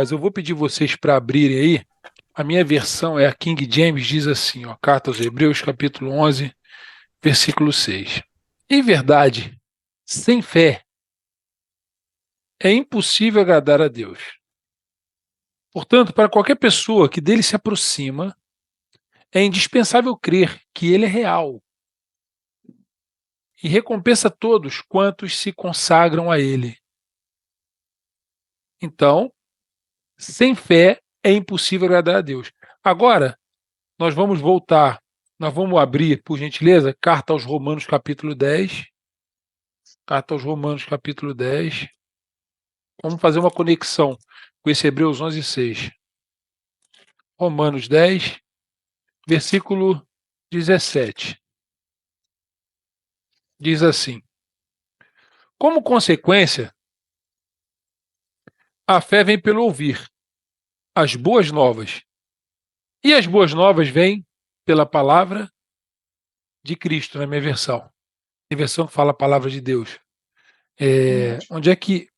Mas eu vou pedir vocês para abrirem aí. A minha versão é a King James, diz assim, ó, Carta aos Hebreus, capítulo 11, versículo 6. Em verdade, sem fé é impossível agradar a Deus. Portanto, para qualquer pessoa que dele se aproxima, é indispensável crer que ele é real e recompensa todos quantos se consagram a ele. Então, sem fé é impossível agradar a Deus. Agora, nós vamos voltar, nós vamos abrir, por gentileza, Carta aos Romanos, capítulo 10. Carta aos Romanos, capítulo 10. Vamos fazer uma conexão com esse Hebreus 11, 6. Romanos 10, versículo 17. Diz assim: como consequência, a fé vem pelo ouvir as boas novas. E as boas novas vêm pela palavra de Cristo, na minha versão. Tem versão que fala a palavra de Deus.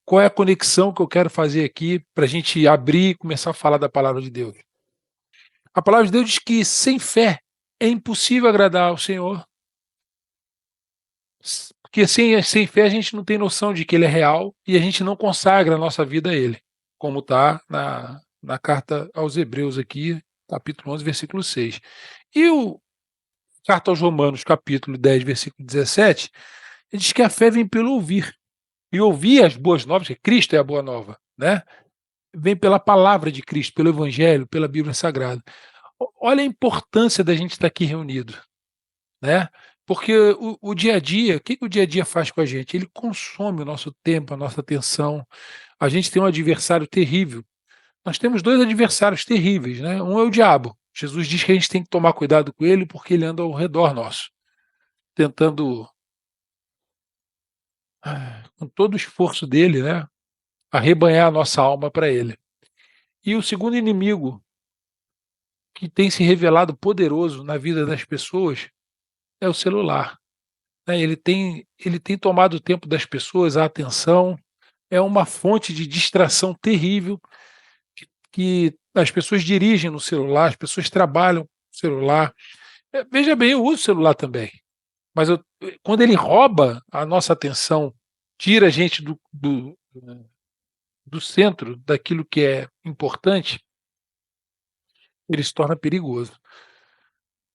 Qual é a conexão que eu quero fazer aqui para a gente abrir e começar a falar da palavra de Deus? A palavra de Deus diz que sem fé é impossível agradar ao Senhor. Porque sem fé a gente não tem noção de que Ele é real e a gente não consagra a nossa vida a Ele, como está na carta aos Hebreus aqui, capítulo 11, versículo 6. E o carta aos Romanos, capítulo 10, versículo 17, ele diz que a fé vem pelo ouvir. E ouvir as boas novas, que Cristo é a boa nova, né? Vem pela palavra de Cristo, pelo Evangelho, pela Bíblia Sagrada. Olha a importância da gente estar aqui reunido, né? Porque o dia a dia, o que o dia a dia faz com a gente? Ele consome o nosso tempo, a nossa atenção. A gente tem um adversário terrível. Nós temos dois adversários terríveis, né? Um é o diabo. Jesus diz que a gente tem que tomar cuidado com ele porque ele anda ao redor nosso, tentando, com todo o esforço dele, né, arrebanhar a nossa alma para ele. E o segundo inimigo que tem se revelado poderoso na vida das pessoas é o celular, né? Ele tem tomado o tempo das pessoas, a atenção, é uma fonte de distração terrível que as pessoas dirigem no celular, as pessoas trabalham no celular. Veja bem, eu uso celular também, mas quando ele rouba a nossa atenção, tira a gente do centro daquilo que é importante, ele se torna perigoso.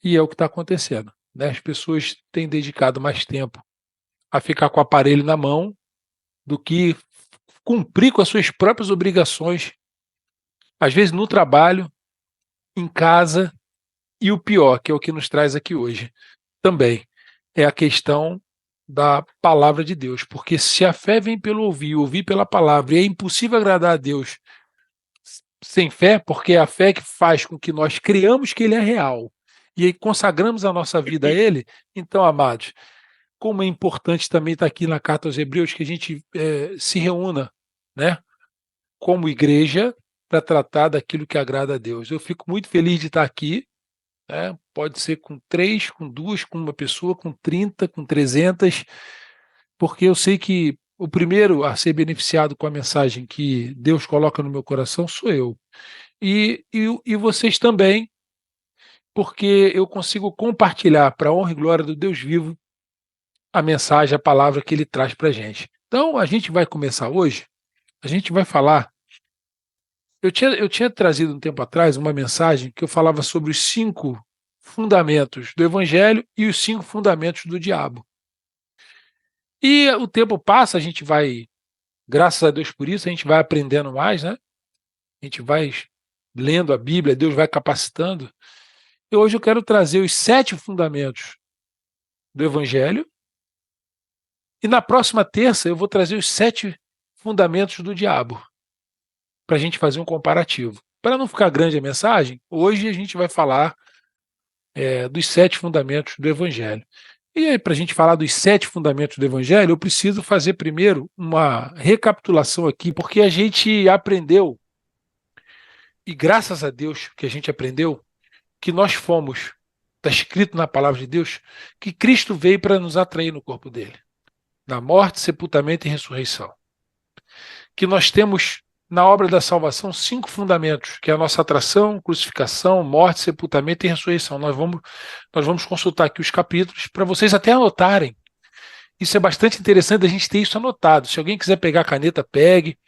E é o que está acontecendo, né? As pessoas têm dedicado mais tempo a ficar com o aparelho na mão do que cumprir com as suas próprias obrigações, às vezes no trabalho, em casa, e o pior, que é o que nos traz aqui hoje, também, é a questão da palavra de Deus, porque se a fé vem pelo ouvir, ouvir pela palavra, e é impossível agradar a Deus sem fé, porque é a fé que faz com que nós criamos que Ele é real, e aí consagramos a nossa vida a Ele. Então, amados, como é importante também estar aqui na Carta aos Hebreus, que a gente se reúna, né, como igreja, para tratar daquilo que agrada a Deus. Eu fico muito feliz de estar aqui, né? Pode ser com 3, com 2, com uma pessoa, com 30, com 300, porque eu sei que o primeiro a ser beneficiado com a mensagem que Deus coloca no meu coração sou eu. E vocês também, porque eu consigo compartilhar para a honra e glória do Deus vivo a mensagem, a palavra que Ele traz para a gente. Então, a gente vai começar hoje, a gente vai falar. Eu tinha trazido um tempo atrás uma mensagem que eu falava sobre os 5 fundamentos do Evangelho e os 5 fundamentos do diabo. E o tempo passa, a gente vai, graças a Deus por isso, a gente vai aprendendo mais, né? A gente vai lendo a Bíblia, Deus vai capacitando. E hoje eu quero trazer os 7 fundamentos do Evangelho. E na próxima terça eu vou trazer os 7 fundamentos do diabo, para a gente fazer um comparativo. Para não ficar grande a mensagem, hoje a gente vai falar dos 7 fundamentos do Evangelho. E aí, para a gente falar dos 7 fundamentos do Evangelho, eu preciso fazer primeiro uma recapitulação aqui, porque a gente aprendeu, e graças a Deus que a gente aprendeu, que nós fomos, está escrito na palavra de Deus, que Cristo veio para nos atrair no corpo dele, na morte, sepultamento e ressurreição. Que nós temos na obra da salvação 5 fundamentos, que é a nossa atração, crucificação, morte, sepultamento e ressurreição. Nós vamos consultar aqui os capítulos para vocês até anotarem. Isso é bastante interessante a gente ter isso anotado. Se alguém quiser pegar a caneta, pegue,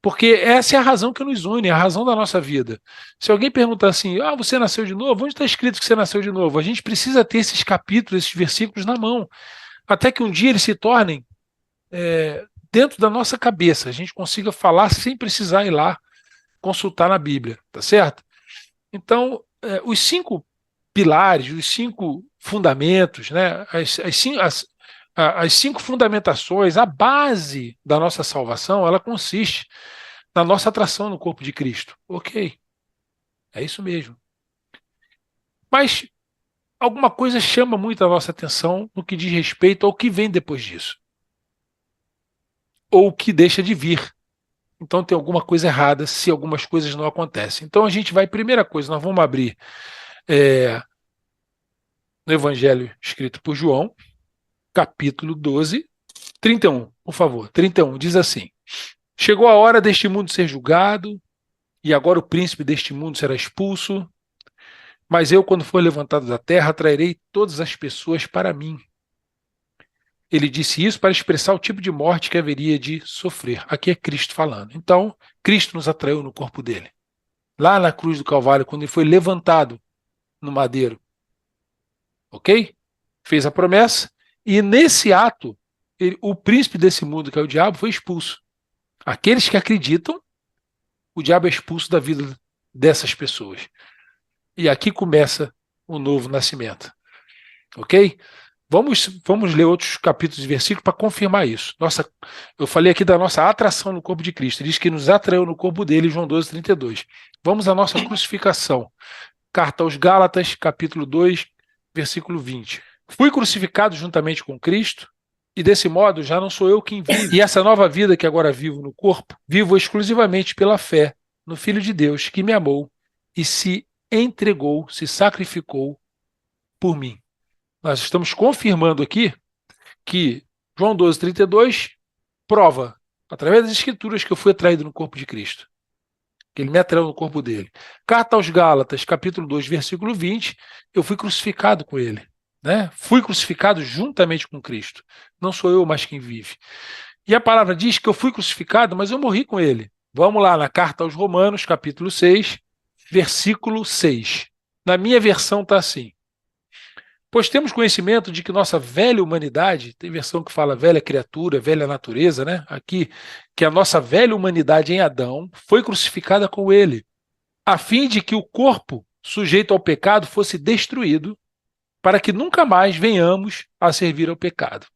porque essa é a razão que nos une, é a razão da nossa vida. Se alguém perguntar assim, você nasceu de novo? Onde está escrito que você nasceu de novo? A gente precisa ter esses capítulos, esses versículos na mão, até que um dia eles se tornem dentro da nossa cabeça, a gente consiga falar sem precisar ir lá consultar na Bíblia, tá certo? Então, os 5 pilares, os 5 fundamentos, né, as 5 fundamentações, a base da nossa salvação, ela consiste na nossa atração no corpo de Cristo. Ok, é isso mesmo. Mas alguma coisa chama muito a nossa atenção no que diz respeito ao que vem depois disso. Ou o que deixa de vir. Então tem alguma coisa errada se algumas coisas não acontecem. Então a gente vai, primeira coisa, nós vamos abrir no Evangelho escrito por João, capítulo 12, 31, por favor. 31 diz assim: chegou a hora deste mundo ser julgado, e agora o príncipe deste mundo será expulso, mas eu, quando for levantado da terra, atrairei todas as pessoas para mim. Ele disse isso para expressar o tipo de morte que haveria de sofrer. Aqui é Cristo falando. Então, Cristo nos atraiu no corpo dele. Lá na cruz do Calvário, quando ele foi levantado no madeiro. Ok? Fez a promessa. E nesse ato, o príncipe desse mundo, que é o diabo, foi expulso. Aqueles que acreditam, o diabo é expulso da vida dessas pessoas. E aqui começa o novo nascimento. Ok? Vamos ler outros capítulos e versículos para confirmar isso. Eu falei aqui da nossa atração no corpo de Cristo. Ele diz que nos atraiu no corpo dele, João 12, 32. Vamos à nossa crucificação. Carta aos Gálatas, capítulo 2, versículo 20. Fui crucificado juntamente com Cristo, e desse modo já não sou eu quem vive. E essa nova vida que agora vivo no corpo, vivo exclusivamente pela fé no Filho de Deus, que me amou e se entregou, se sacrificou por mim. Nós estamos confirmando aqui que João 12, 32 prova, através das escrituras, que eu fui atraído no corpo de Cristo. Que ele me atraiu no corpo dele. Carta aos Gálatas, capítulo 2, versículo 20, eu fui crucificado com ele. Né? Fui crucificado juntamente com Cristo. Não sou eu mais quem vive. E a palavra diz que eu fui crucificado, mas eu morri com ele. Vamos lá na Carta aos Romanos, capítulo 6, versículo 6. Na minha versão está assim: pois temos conhecimento de que nossa velha humanidade, tem versão que fala velha criatura, velha natureza, né? Aqui, que a nossa velha humanidade em Adão foi crucificada com ele, a fim de que o corpo sujeito ao pecado fosse destruído, para que nunca mais venhamos a servir ao pecado.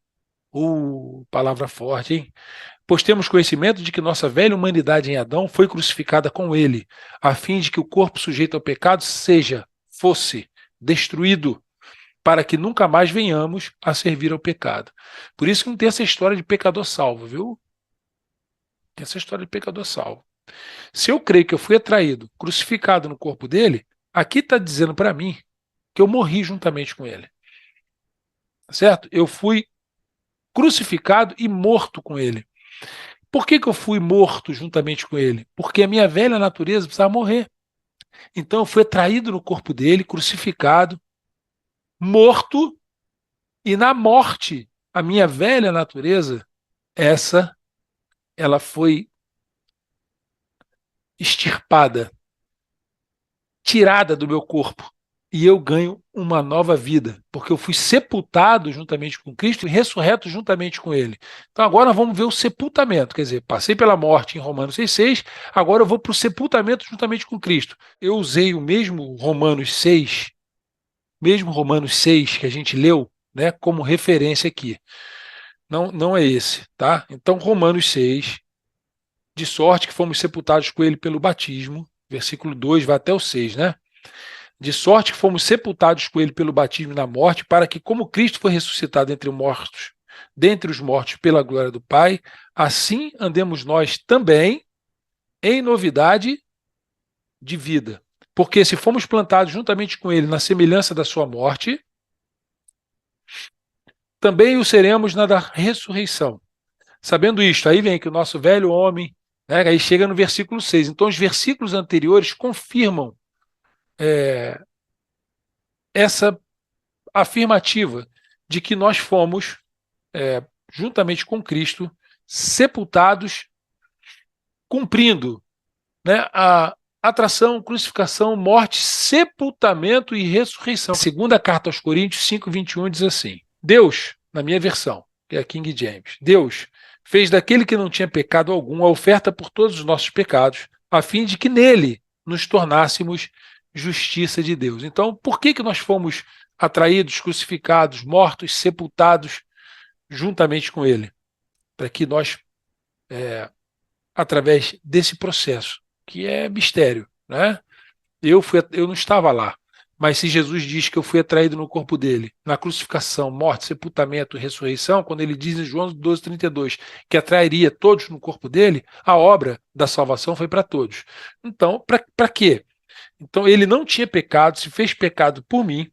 Palavra forte, hein? Pois temos conhecimento de que nossa velha humanidade em Adão foi crucificada com ele, a fim de que o corpo sujeito ao pecado fosse destruído, para que nunca mais venhamos a servir ao pecado. Por isso que não tem essa história de pecador salvo, viu? Tem essa história de pecador salvo. Se eu creio que eu fui atraído, crucificado no corpo dele, aqui está dizendo para mim que eu morri juntamente com ele. Certo? Eu fui crucificado e morto com ele. Por que eu fui morto juntamente com ele? Porque a minha velha natureza precisava morrer. Então eu fui atraído no corpo dele, crucificado, morto, e na morte, a minha velha natureza, ela foi extirpada, tirada do meu corpo, e eu ganho uma nova vida, porque eu fui sepultado juntamente com Cristo e ressurreto juntamente com ele. Então agora vamos ver o sepultamento, quer dizer, passei pela morte em Romanos 6,6, agora eu vou para o sepultamento juntamente com Cristo. Eu usei o mesmo Romanos 6 que a gente leu, né, como referência aqui. Não é esse, tá? Então Romanos 6, de sorte que fomos sepultados com ele pelo batismo, versículo 2 vai até o 6, né? De sorte que fomos sepultados com ele pelo batismo na morte, para que, como Cristo foi ressuscitado dentre os mortos pela glória do Pai, assim andemos nós também em novidade de vida. Porque se fomos plantados juntamente com ele na semelhança da sua morte, também o seremos na da ressurreição. Sabendo isto, aí vem que o nosso velho homem, né? Aí chega no versículo 6. Então, os versículos anteriores confirmam essa afirmativa de que nós fomos, juntamente com Cristo, sepultados, cumprindo, né, a atração, crucificação, morte, sepultamento e ressurreição. A segunda carta aos Coríntios 5:21 diz assim: Deus, na minha versão, que é a King James, Deus fez daquele que não tinha pecado algum a oferta por todos os nossos pecados, a fim de que nele nos tornássemos justiça de Deus. Então, por que nós fomos atraídos, crucificados, mortos, sepultados juntamente com ele? Para que nós, através desse processo, que é mistério, né? Eu não estava lá, mas se Jesus diz que eu fui atraído no corpo dele, na crucificação, morte, sepultamento e ressurreição, quando ele diz em João 12:32 que atrairia todos no corpo dele, a obra da salvação foi para todos. Então, para quê? Então, ele não tinha pecado, se fez pecado por mim,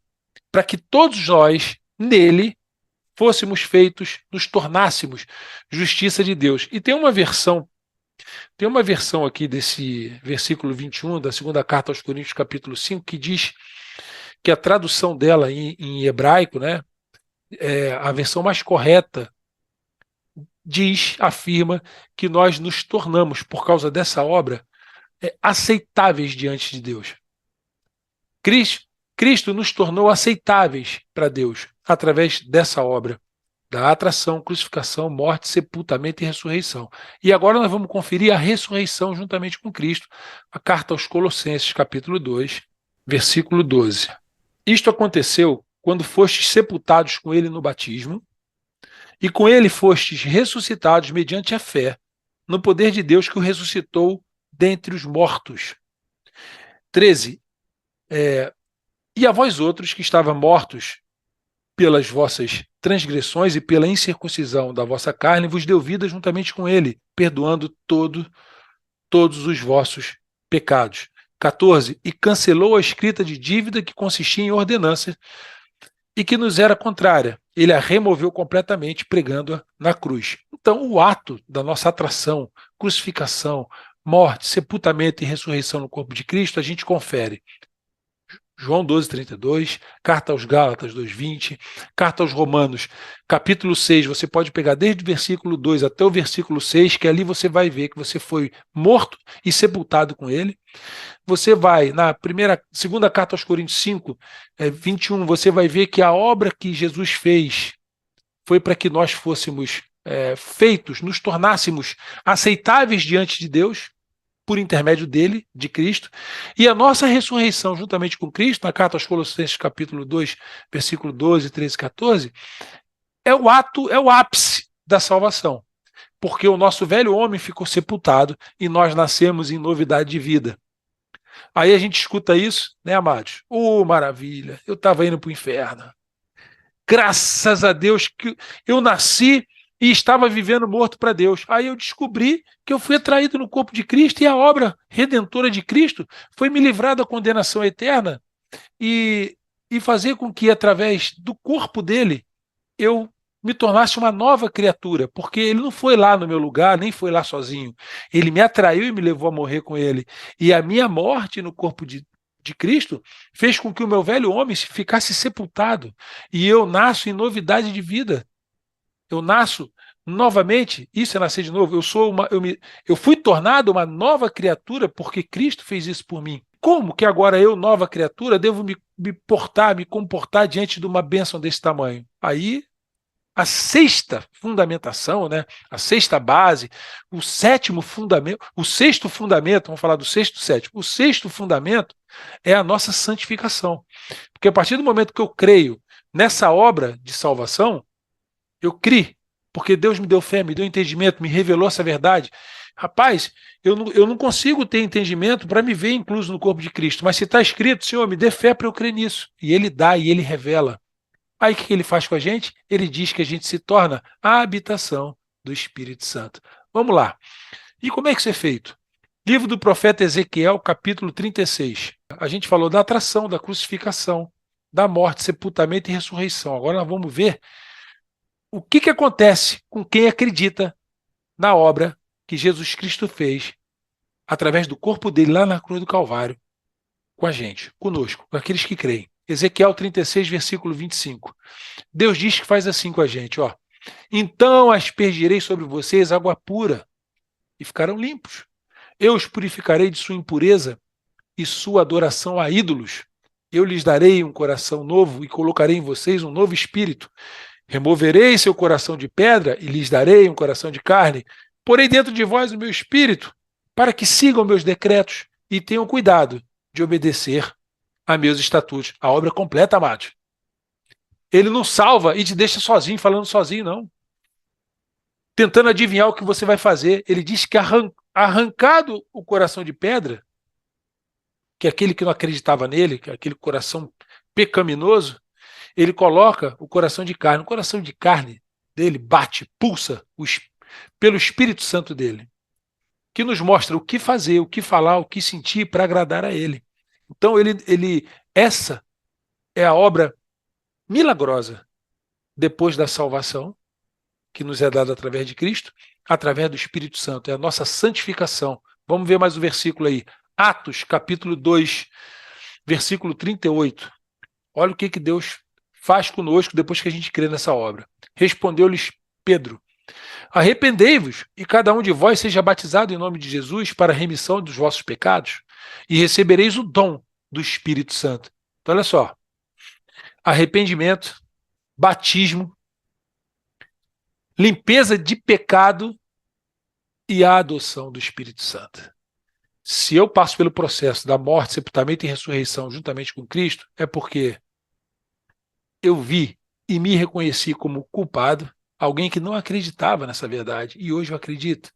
para que todos nós, nele, fôssemos feitos, nos tornássemos justiça de Deus. E tem uma versão aqui desse versículo 21 da segunda carta aos Coríntios, capítulo 5, que diz que a tradução dela em hebraico, né, a versão mais correta, afirma que nós nos tornamos, por causa dessa obra, aceitáveis diante de Deus. Cristo nos tornou aceitáveis para Deus através dessa obra, da atração, crucificação, morte, sepultamento e ressurreição. E agora nós vamos conferir a ressurreição juntamente com Cristo, a carta aos Colossenses, capítulo 2, versículo 12. Isto aconteceu quando fostes sepultados com ele no batismo, e com ele fostes ressuscitados mediante a fé, no poder de Deus que o ressuscitou dentre os mortos. 13. E a vós outros que estavam mortos pelas vossas transgressões e pela incircuncisão da vossa carne, vos deu vida juntamente com ele, perdoando todos os vossos pecados. 14. E cancelou a escrita de dívida que consistia em ordenanças e que nos era contrária. Ele a removeu completamente, pregando-a na cruz. Então, o ato da nossa atração, crucificação, morte, sepultamento e ressurreição no corpo de Cristo, a gente confere João 12:32, carta aos Gálatas 2:20, carta aos Romanos, capítulo 6, você pode pegar desde o versículo 2 até o versículo 6, que ali você vai ver que você foi morto e sepultado com ele. Você vai na segunda carta aos Coríntios 5:21, você vai ver que a obra que Jesus fez foi para que nós fôssemos feitos, nos tornássemos aceitáveis diante de Deus, por intermédio dele, de Cristo, e a nossa ressurreição juntamente com Cristo, na carta aos Colossenses capítulo 2, versículo 12, 13 e 14, é o ápice da salvação, porque o nosso velho homem ficou sepultado e nós nascemos em novidade de vida. Aí a gente escuta isso, né, amados? Maravilha, eu estava indo para o inferno. Graças a Deus que eu nasci e estava vivendo morto para Deus. Aí eu descobri que eu fui atraído no corpo de Cristo e a obra redentora de Cristo foi me livrar da condenação eterna e fazer com que, através do corpo dele, eu me tornasse uma nova criatura, porque ele não foi lá no meu lugar, nem foi lá sozinho. Ele me atraiu e me levou a morrer com ele. E a minha morte no corpo de Cristo fez com que o meu velho homem ficasse sepultado e eu nasço em novidade de vida. Eu nasço novamente, isso é nascer de novo. Eu fui tornado uma nova criatura porque Cristo fez isso por mim. Como que agora eu, nova criatura, devo me comportar diante de uma bênção desse tamanho? Aí, a sexta fundamentação, né? A sexta base, o sétimo fundamento, o sexto fundamento, vamos falar do sexto e sétimo, o sexto fundamento é a nossa santificação. Porque a partir do momento que eu creio nessa obra de salvação, eu criei, porque Deus me deu fé, me deu entendimento, me revelou essa verdade. Rapaz, eu não consigo ter entendimento para me ver incluso no corpo de Cristo, mas se está escrito, Senhor, me dê fé para eu crer nisso. E Ele dá, e Ele revela. Aí o que Ele faz com a gente? Ele diz que a gente se torna a habitação do Espírito Santo. Vamos lá. E como é que isso é feito? Livro do profeta Ezequiel, capítulo 36. A gente falou da atração, da crucificação, da morte, sepultamento e ressurreição. Agora nós vamos ver o que acontece com quem acredita na obra que Jesus Cristo fez através do corpo dele lá na cruz do Calvário, com a gente, conosco, com aqueles que creem. Ezequiel 36, versículo 25. Deus diz que faz assim com a gente, ó. Então aspergirei sobre vocês água pura e ficarão limpos. Eu os purificarei de sua impureza e sua adoração a ídolos. Eu lhes darei um coração novo e colocarei em vocês um novo espírito. Removerei seu coração de pedra e lhes darei um coração de carne. Porei dentro de vós o meu espírito, para que sigam meus decretos e tenham cuidado de obedecer a meus estatutos. A obra completa, amados. Ele não salva e te deixa sozinho, falando sozinho, não. Tentando adivinhar o que você vai fazer. Ele diz que arrancado o coração de pedra, que é aquele que não acreditava nele, que é aquele coração pecaminoso, ele coloca o coração de carne. O coração de carne dele bate, pulsa pelo Espírito Santo dele, que nos mostra o que fazer, o que falar, o que sentir para agradar a ele. Então, essa é a obra milagrosa depois da salvação, que nos é dada através de Cristo, através do Espírito Santo. É a nossa santificação. Vamos ver mais um versículo aí. Atos, capítulo 2, versículo 38. Olha o que Deus faz conosco depois que a gente crê nessa obra. Respondeu-lhes Pedro: arrependei-vos e cada um de vós seja batizado em nome de Jesus para a remissão dos vossos pecados e recebereis o dom do Espírito Santo. Então, olha só. Arrependimento, batismo, limpeza de pecado e a adoção do Espírito Santo. Se eu passo pelo processo da morte, sepultamento e ressurreição juntamente com Cristo, é porque eu vi e me reconheci como culpado, alguém que não acreditava nessa verdade, e hoje eu acredito.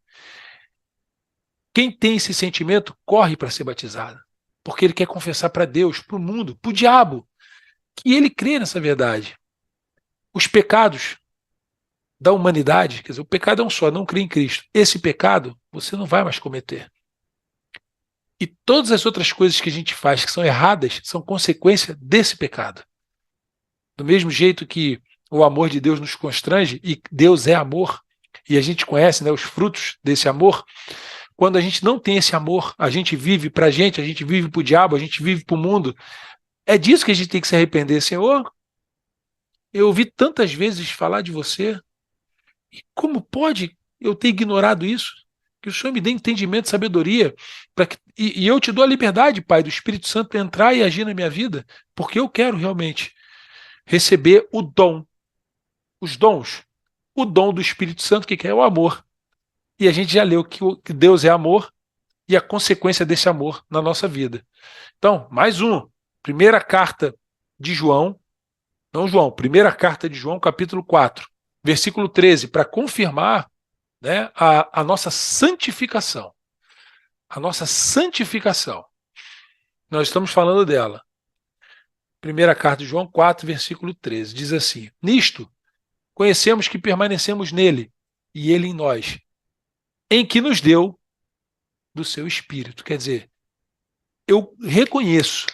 Quem tem esse sentimento corre para ser batizado, porque ele quer confessar para Deus, para o mundo, para o diabo, que ele crê nessa verdade. Os pecados da humanidade, quer dizer, o pecado é um só, não crê em Cristo. Esse pecado você não vai mais cometer. E todas as outras coisas que a gente faz que são erradas são consequência desse pecado. Do mesmo jeito que o amor de Deus nos constrange, e Deus é amor, e a gente conhece, né, os frutos desse amor, quando a gente não tem esse amor, a gente vive para a gente vive para o diabo, a gente vive para o mundo. É disso que a gente tem que se arrepender. Senhor, eu ouvi tantas vezes falar de você, e como pode eu ter ignorado isso? Que o Senhor me dê entendimento, sabedoria, e eu te dou a liberdade, Pai, do Espírito Santo entrar e agir na minha vida, porque eu quero realmente receber o dom, os dons, o dom do Espírito Santo, que é o amor. E a gente já leu que Deus é amor e a consequência desse amor na nossa vida. Então, mais um. Primeira carta de João, não João, primeira carta de João, capítulo 4, versículo 13, para confirmar, né, a nossa santificação. A nossa santificação. Nós estamos falando dela. Primeira carta de João 4, versículo 13, diz assim: nisto conhecemos que permanecemos nele e ele em nós, em que nos deu do seu Espírito. Quer dizer, eu reconheço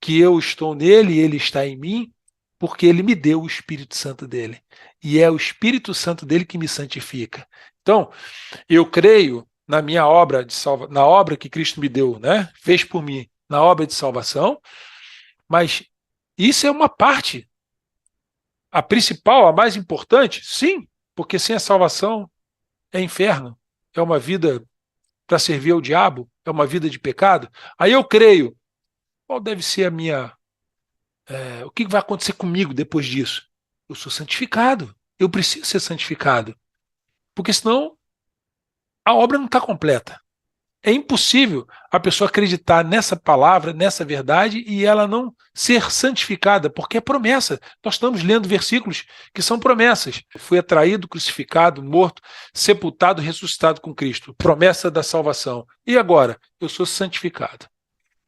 que eu estou nele e ele está em mim, porque ele me deu o Espírito Santo dele. E é o Espírito Santo dele que me santifica. Então, eu creio na minha obra na obra que Cristo me deu, né? Fez por mim, na obra de salvação, mas isso é uma parte. A principal, a mais importante, sim, porque sem a salvação é inferno, é uma vida para servir ao diabo, é uma vida de pecado. Aí eu creio, qual deve ser a minha... o que vai acontecer comigo depois disso? Eu sou santificado, eu preciso ser santificado, porque senão a obra não está completa. É impossível a pessoa acreditar nessa palavra, nessa verdade, e ela não ser santificada, porque é promessa. Nós estamos lendo versículos que são promessas. Fui atraído, crucificado, morto, sepultado, ressuscitado com Cristo. Promessa da salvação. E agora? Eu sou santificado.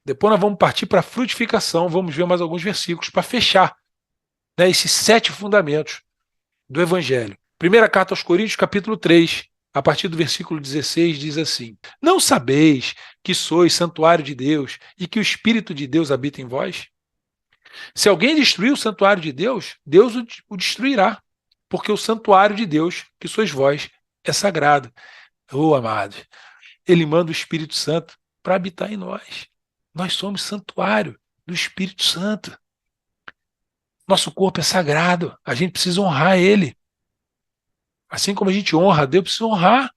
Depois nós vamos partir para a frutificação, vamos ver mais alguns versículos para fechar, né, esses 7 fundamentos do Evangelho. Primeira carta aos Coríntios, capítulo 3. A partir do versículo 16 diz assim: não sabeis que sois santuário de Deus e que o Espírito de Deus habita em vós? Se alguém destruir o santuário de Deus, Deus o destruirá, porque o santuário de Deus, que sois vós, é sagrado. Amados, ele manda o Espírito Santo para habitar em nós. Nós somos santuário do Espírito Santo. Nosso corpo é sagrado, a gente precisa honrar ele. Assim como a gente honra a Deus, precisa honrar,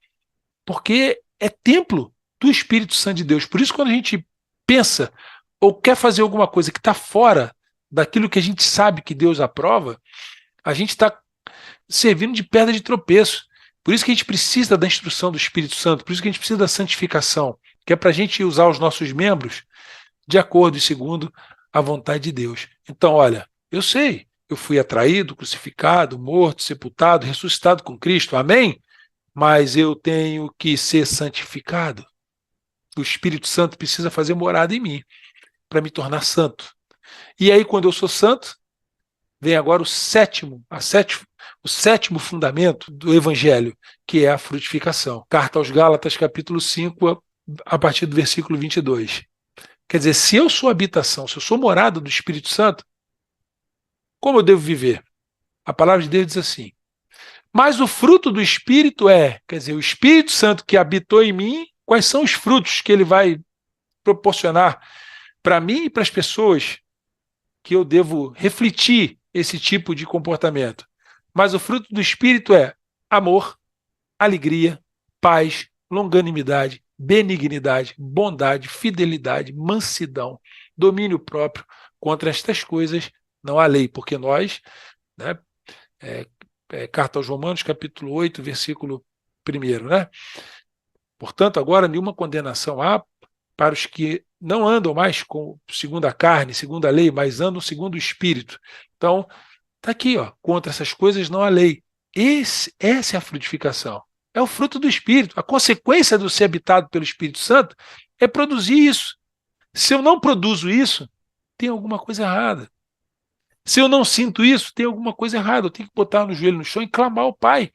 porque é templo do Espírito Santo de Deus. Por isso, quando a gente pensa ou quer fazer alguma coisa que está fora daquilo que a gente sabe que Deus aprova, a gente está servindo de pedra de tropeço. Por isso que a gente precisa da instrução do Espírito Santo, por isso que a gente precisa da santificação, que é para a gente usar os nossos membros de acordo e segundo a vontade de Deus. Então, olha, eu sei, eu fui atraído, crucificado, morto, sepultado, ressuscitado com Cristo, amém? Mas eu tenho que ser santificado. O Espírito Santo precisa fazer morada em mim para me tornar santo. E aí, quando eu sou santo, vem agora o sétimo fundamento do Evangelho, que é a frutificação. Carta aos Gálatas, capítulo 5, a partir do versículo 22. Quer dizer, se eu sou habitação, se eu sou morada do Espírito Santo, como eu devo viver? A palavra de Deus diz assim: mas o fruto do Espírito quer dizer, o Espírito Santo que habitou em mim, quais são os frutos que ele vai proporcionar para mim e para as pessoas que eu devo refletir esse tipo de comportamento? Mas o fruto do Espírito é amor, alegria, paz, longanimidade, benignidade, bondade, fidelidade, mansidão, domínio próprio. Contra estas coisas não há lei, porque nós, né, carta aos Romanos, capítulo 8, versículo 1, né? Portanto, agora nenhuma condenação há para os que não andam mais segundo a carne, segundo a lei, mas andam segundo o Espírito. Então, está aqui, contra essas coisas não há lei. Essa é a frutificação. É o fruto do Espírito. A consequência do ser habitado pelo Espírito Santo é produzir isso. Se eu não produzo isso, tem alguma coisa errada. Se eu não sinto isso, tem alguma coisa errada. Eu tenho que botar no joelho no chão e clamar ao Pai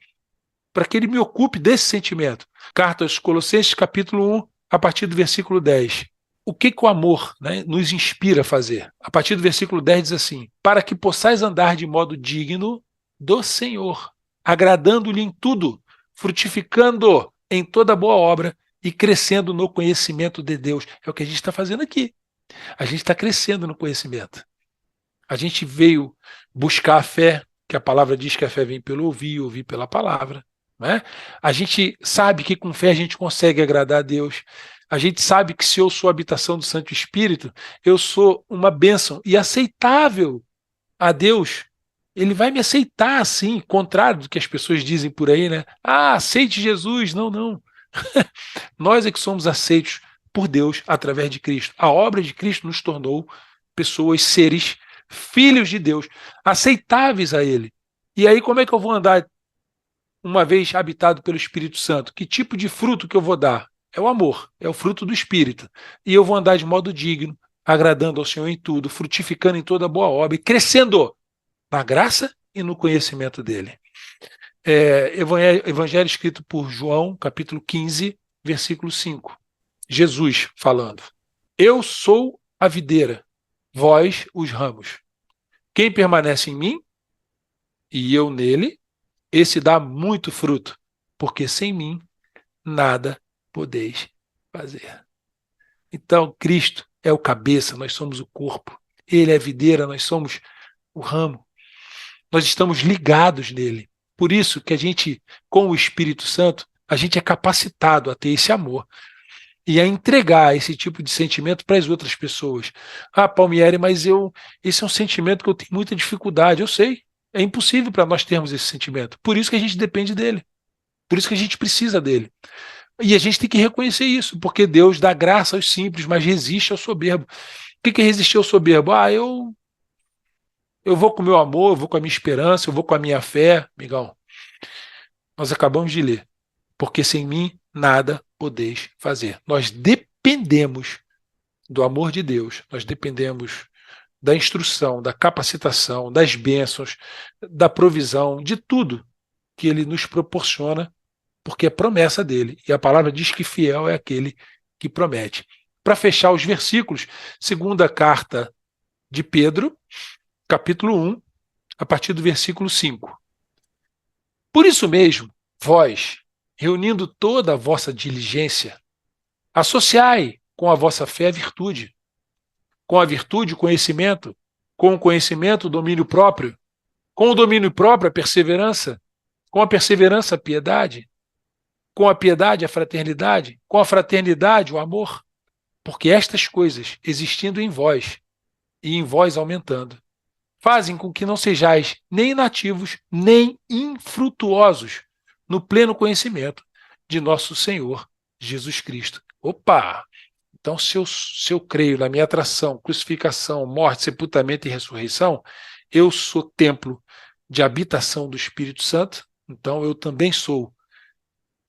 para que ele me ocupe desse sentimento. Carta aos Colossenses, capítulo 1, a partir do versículo 10. O que o amor, né, nos inspira a fazer? A partir do versículo 10 diz assim: para que possais andar de modo digno do Senhor, agradando-lhe em tudo, frutificando em toda boa obra e crescendo no conhecimento de Deus. É o que a gente está fazendo aqui. A gente está crescendo no conhecimento. A gente veio buscar a fé, que a palavra diz que a fé vem pelo ouvir, ouvir pela palavra. Né? A gente sabe que com fé a gente consegue agradar a Deus. A gente sabe que se eu sou a habitação do Santo Espírito, eu sou uma bênção e aceitável a Deus. Ele vai me aceitar assim, contrário do que as pessoas dizem por aí, né? Ah, aceite Jesus. Não, não. Nós é que somos aceitos por Deus através de Cristo. A obra de Cristo nos tornou pessoas, seres, filhos de Deus, aceitáveis a Ele. E aí, como é que eu vou andar uma vez habitado pelo Espírito Santo? Que tipo de fruto que eu vou dar? É o amor, é o fruto do Espírito. E eu vou andar de modo digno, agradando ao Senhor em tudo, frutificando em toda boa obra e crescendo na graça e no conhecimento dele. Evangelho escrito por João, capítulo 15, versículo 5. Jesus falando: eu sou a videira, vós os ramos. Quem permanece em mim e eu nele, esse dá muito fruto, porque sem mim nada podeis fazer. Então, Cristo é o cabeça, nós somos o corpo. Ele é a videira, nós somos o ramo. Nós estamos ligados nele. Por isso que a gente, com o Espírito Santo, a gente é capacitado a ter esse amor e a entregar esse tipo de sentimento para as outras pessoas. Ah, Palmieri, mas esse é um sentimento que eu tenho muita dificuldade. Eu sei, é impossível para nós termos esse sentimento. Por isso que a gente depende dele. Por isso que a gente precisa dele. E a gente tem que reconhecer isso, porque Deus dá graça aos simples, mas resiste ao soberbo. O que é resistir ao soberbo? Ah, eu vou com o meu amor, eu vou com a minha esperança, eu vou com a minha fé. Migão, nós acabamos de ler. Porque sem mim nada podeis fazer. Nós dependemos do amor de Deus, nós dependemos da instrução, da capacitação, das bênçãos, da provisão, de tudo que ele nos proporciona, porque é promessa dele. E a palavra diz que fiel é aquele que promete. Para fechar os versículos, segunda carta de Pedro, capítulo 1, a partir do versículo 5. Por isso mesmo, vós, reunindo toda a vossa diligência, associai com a vossa fé a virtude, com a virtude o conhecimento, com o conhecimento o domínio próprio, com o domínio próprio a perseverança, com a perseverança a piedade, com a piedade a fraternidade, com a fraternidade o amor, porque estas coisas, existindo em vós e em vós aumentando, fazem com que não sejais nem inativos, nem infrutuosos no pleno conhecimento de nosso Senhor Jesus Cristo. Opa! Então, se eu creio na minha atração, crucificação, morte, sepultamento e ressurreição, eu sou templo de habitação do Espírito Santo, então eu também sou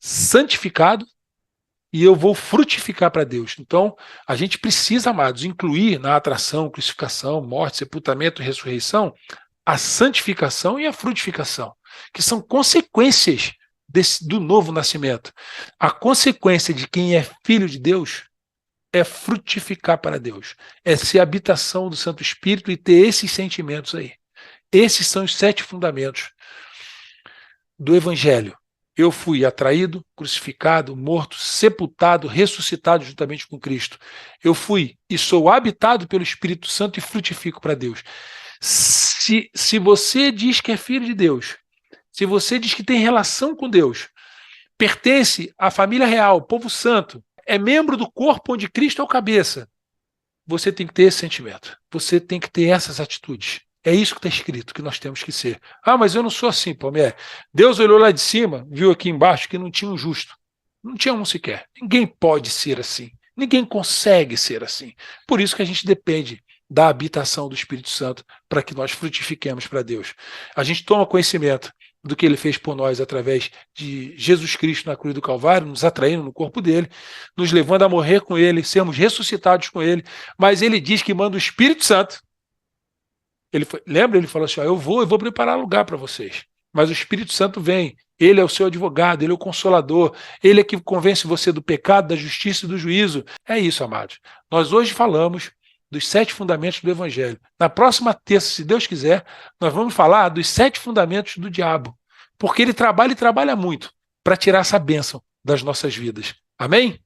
santificado e eu vou frutificar para Deus. Então, a gente precisa, amados, incluir na atração, crucificação, morte, sepultamento e ressurreição a santificação e a frutificação, que são consequências do novo nascimento. A consequência de quem é filho de Deus é frutificar para Deus, é ser habitação do Santo Espírito e ter esses sentimentos aí. Esses são os 7 fundamentos do Evangelho. Eu fui atraído, crucificado, morto, sepultado, ressuscitado juntamente com Cristo. Eu fui e sou habitado pelo Espírito Santo e frutifico para Deus. Se você diz que é filho de Deus, se você diz que tem relação com Deus, pertence à família real, povo santo, é membro do corpo onde Cristo é o cabeça, você tem que ter esse sentimento. Você tem que ter essas atitudes. É isso que está escrito, que nós temos que ser. Ah, mas eu não sou assim, Palmé. Deus olhou lá de cima, viu aqui embaixo que não tinha um justo. Não tinha um sequer. Ninguém pode ser assim. Ninguém consegue ser assim. Por isso que a gente depende da habitação do Espírito Santo para que nós frutifiquemos para Deus. A gente toma conhecimento do que ele fez por nós através de Jesus Cristo na cruz do Calvário, nos atraindo no corpo dele, nos levando a morrer com ele, sermos ressuscitados com ele, mas ele diz que manda o Espírito Santo. Lembra? Ele falou assim, eu vou preparar lugar para vocês, mas o Espírito Santo vem, ele é o seu advogado, ele é o consolador, ele é que convence você do pecado, da justiça e do juízo. É isso, amados. Nós hoje falamos dos 7 fundamentos do Evangelho. Na próxima terça, se Deus quiser, nós vamos falar dos 7 fundamentos do diabo, porque ele trabalha e trabalha muito para tirar essa bênção das nossas vidas. Amém?